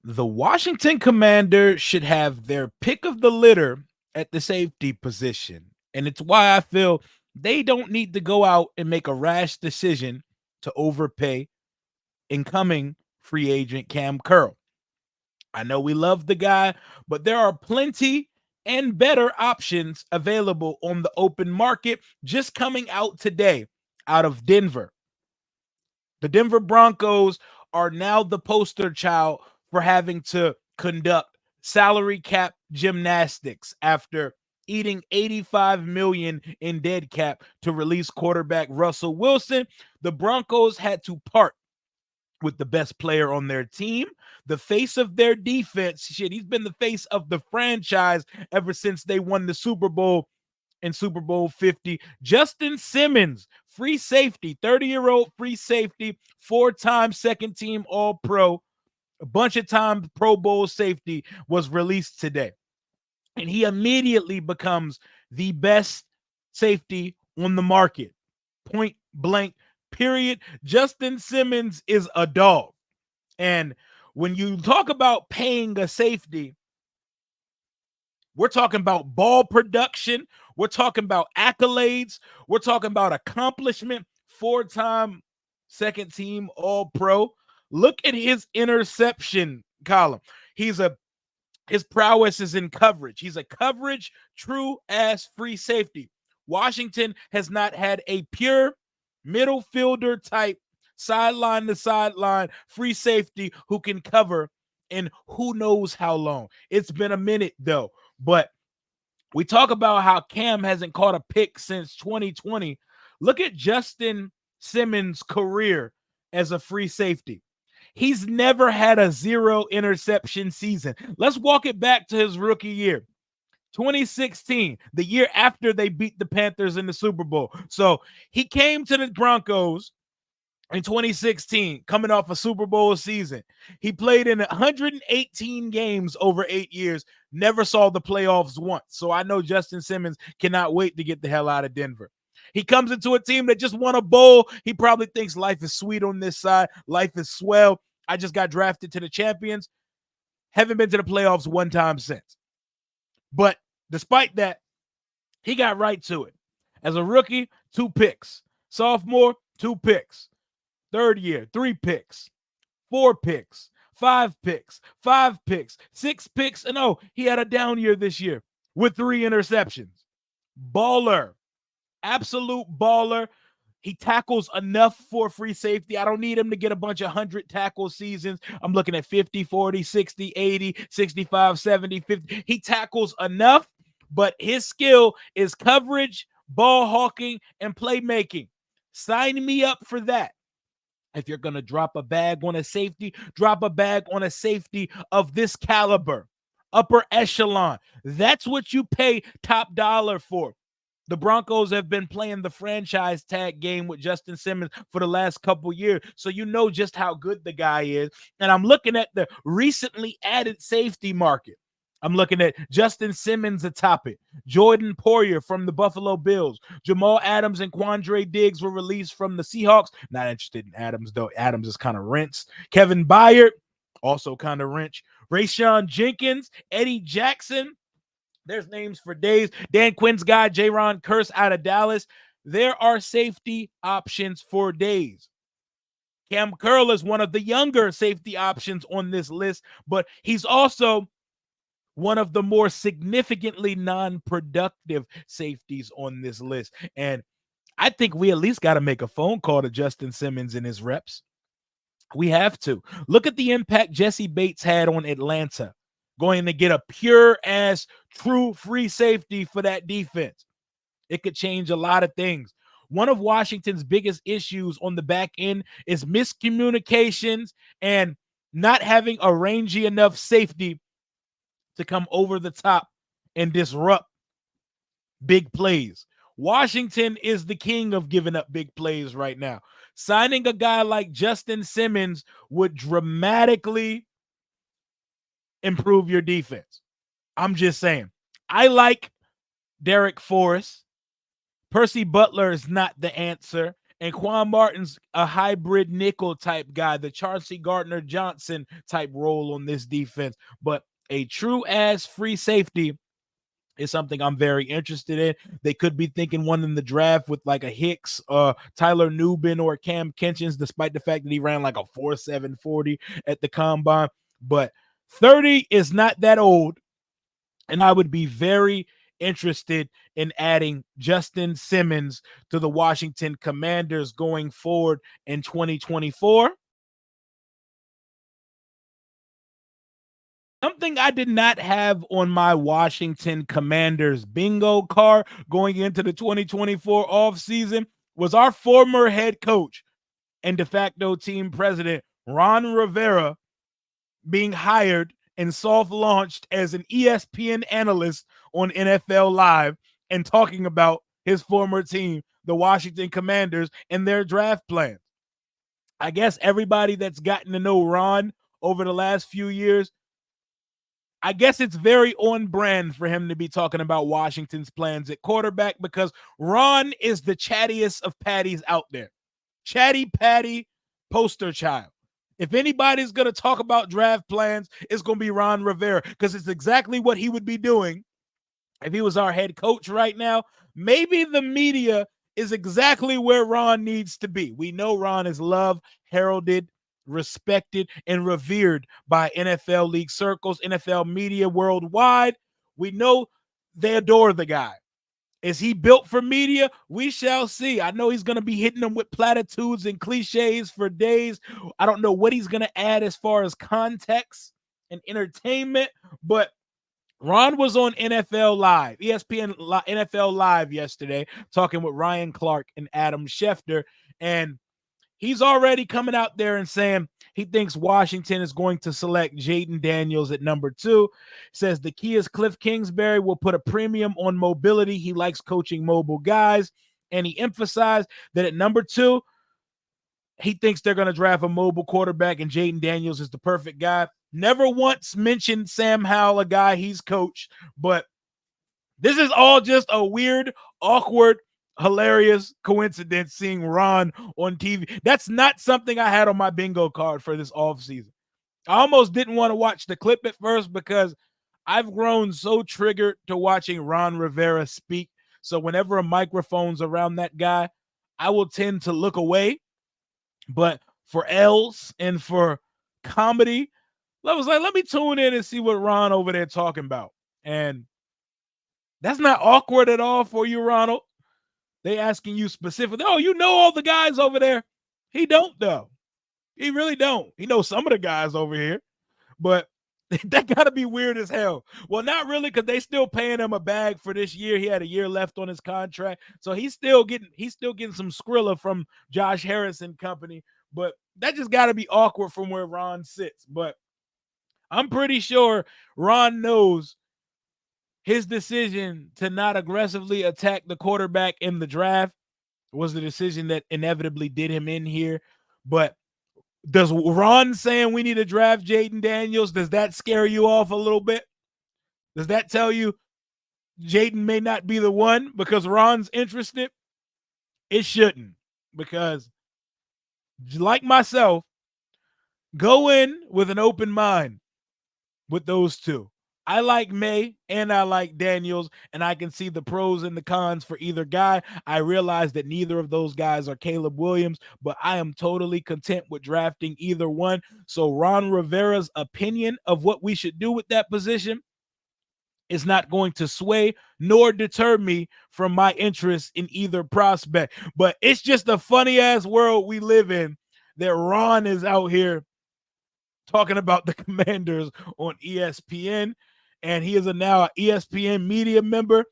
The Washington Commanders should have their pick of the litter at the safety position. And it's why I feel they don't need to go out and make a rash decision to overpay incoming free agent Cam Curl. I know we love the guy, but there are plenty and better options available on the open market just coming out today out of Denver. The Denver Broncos are now the poster child for having to conduct salary cap gymnastics after eating 85 million in dead cap to release quarterback Russell Wilson. The Broncos had to part with the best player on their team, the face of their defense. Shit, he's been the face of the franchise ever since they won the Super Bowl in Super Bowl 50. Justin Simmons, free safety, 30-year-old free safety, four-time second team All Pro, a bunch of times Pro Bowl safety, was released today. And he immediately becomes the best safety on the market. Point blank, period. Justin Simmons is a dog. And when you talk about paying a safety, we're talking about ball production. We're talking about accolades. We're talking about accomplishment. Four-time second team All Pro. Look at his interception column. His prowess is in coverage. He's a coverage true ass free safety. Washington has not had a pure middle fielder type sideline to sideline free safety who can cover in who knows how long. It's been a minute though. But we talk about how Cam hasn't caught a pick since 2020. Look at Justin Simmons' career as a free safety. He's never had a zero interception season. Let's walk it back to his rookie year. 2016, the year after they beat the Panthers in the Super Bowl. So he came to the Broncos in 2016, coming off a Super Bowl season. He played in 118 games over 8 years, never saw the playoffs once. So I know Justin Simmons cannot wait to get the hell out of Denver. He comes into a team that just won a bowl. He probably thinks life is sweet on this side. Life is swell. I just got drafted to the champions. Haven't been to the playoffs one time since. But despite that, he got right to it. As a rookie, 2 picks. Sophomore, 2 picks. Third year, 3 picks. 4 picks. 5 picks. 5 picks. 6 picks. And oh, he had a down year this year with 3 interceptions. Baller. Absolute baller. He tackles enough for free safety. I don't need him to get a bunch of 100 tackle seasons. I'm looking at 50, 40, 60, 80, 65, 70, 50. He tackles enough, but his skill is coverage, ball hawking, and playmaking. Sign me up for that. If you're going to drop a bag on a safety, drop a bag on a safety of this caliber, upper echelon. That's what you pay top dollar for. The Broncos have been playing the franchise tag game with Justin Simmons for the last couple years, so you know just how good the guy is. And I'm looking at the recently added safety market. I'm looking at Justin Simmons atop it, Jordan Poyer from the Buffalo Bills, Jamal Adams and Quandre Diggs were released from the Seahawks. Not interested in Adams, though. Adams is kind of rinsed. Kevin Byard, also kind of wrench. Rayshawn Jenkins, Eddie Jackson. There's names for days. Dan Quinn's guy, Jaron Kearse out of Dallas. There are safety options for days. Cam Curl is one of the younger safety options on this list, but he's also one of the more significantly non-productive safeties on this list. And I think we at least got to make a phone call to Justin Simmons and his reps. We have to. Look at the impact Jesse Bates had on Atlanta, going to get a pure ass true free safety for that defense. It could change a lot of things. One of Washington's biggest issues on the back end is miscommunications and not having a rangy enough safety to come over the top and disrupt big plays. Washington is the king of giving up big plays right now. Signing a guy like Justin Simmons would dramatically improve your defense. I'm just saying. I like Derek Forrest. Percy Butler is not the answer. And Quan Martin's a hybrid nickel type guy, the Chauncey Gardner Johnson type role on this defense. But a true ass free safety is something I'm very interested in. They could be thinking one in the draft with like a Hicks, Tyler Nubin, or Cam Kinchins, despite the fact that he ran like a 4.740 at the combine. But 30 is not that old, and I would be very interested in adding Justin Simmons to the Washington Commanders going forward in 2024. Something I did not have on my Washington Commanders bingo card going into the 2024 offseason was our former head coach and de facto team president, Ron Rivera, being hired and soft launched as an ESPN analyst on NFL Live and talking about his former team, the Washington Commanders, and their draft plans. I guess everybody that's gotten to know Ron over the last few years, I guess it's very on brand for him to be talking about Washington's plans at quarterback, because Ron is the chattiest of patties out there. Chatty Patty poster child. If anybody's going to talk about draft plans, it's going to be Ron Rivera, because it's exactly what he would be doing if he was our head coach right now. Maybe the media is exactly where Ron needs to be. We know Ron is loved, heralded, respected, and revered by NFL league circles, NFL media worldwide. We know they adore the guy. Is he built for media? We shall see. I know he's going to be hitting them with platitudes and cliches for days. I don't know what he's going to add as far as context and entertainment, but Ron was on NFL Live, ESPN NFL Live yesterday, talking with Ryan Clark and Adam Schefter, and he's already coming out there and saying he thinks Washington is going to select JAYDEN Daniels at number 2. Says the key is Cliff Kingsbury will put a premium on mobility. He likes coaching mobile guys. And he emphasized that at number 2, he thinks they're going to draft a mobile quarterback, and JAYDEN Daniels is the perfect guy. Never once mentioned Sam Howell, a guy he's coached, but this is all just a weird, awkward, hilarious coincidence seeing Ron on TV. That's not something I had on my bingo card for this offseason. I almost didn't want to watch the clip at first because I've grown so triggered to watching Ron Rivera speak. So whenever a microphone's around that guy, I will tend to look away. But for L's and for comedy, I was like, let me tune in and see what Ron over there talking about. And that's not awkward at all for you, Ronald. They asking you specifically, oh, you know all the guys over there. He don't, though. He really don't. He knows some of the guys over here, but that got to be weird as hell. Well, not really, because they still paying him a bag for this year. He had a year left on his contract, so he's still getting some Skrilla from Josh Harris and company. But that just got to be awkward from where Ron sits. But I'm pretty sure Ron knows his decision to not aggressively attack the quarterback in the draft was the decision that inevitably did him in here. But does Ron saying we need to draft JAYDEN Daniels, does that scare you off a little bit? Does that tell you JAYDEN may not be the one because Ron's interested? It shouldn't, because like myself, go in with an open mind with those two. I like May and I like Daniels, and I can see the pros and the cons for either guy. I realize that neither of those guys are Caleb Williams, but I am totally content with drafting either one. So Ron Rivera's opinion of what we should do with that position is not going to sway nor deter me from my interest in either prospect. But it's just a funny ass world we live in that Ron is out here talking about the Commanders on ESPN, and he is now an ESPN media member.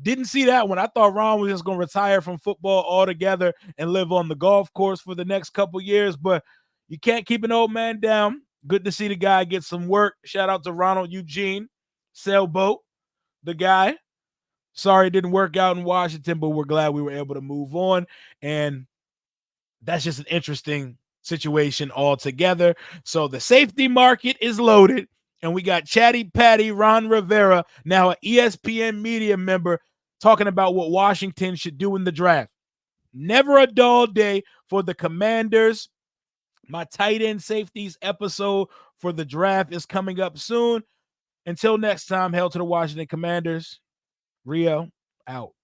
Didn't see that one. I thought Ron was just going to retire from football altogether and live on the golf course for the next couple years, but you can't keep an old man down. Good to see the guy get some work. Shout out to Ronald Eugene, Sailboat, the guy. Sorry it didn't work out in Washington, but we're glad we were able to move on. And that's just an interesting situation altogether. So the safety market is loaded, and we got Chatty Patty Ron Rivera, now an ESPN media member, talking about what Washington should do in the draft. Never a dull day for the Commanders. My tight end safeties episode for the draft is coming up soon. Until next time, hail to the Washington Commanders. Rio out.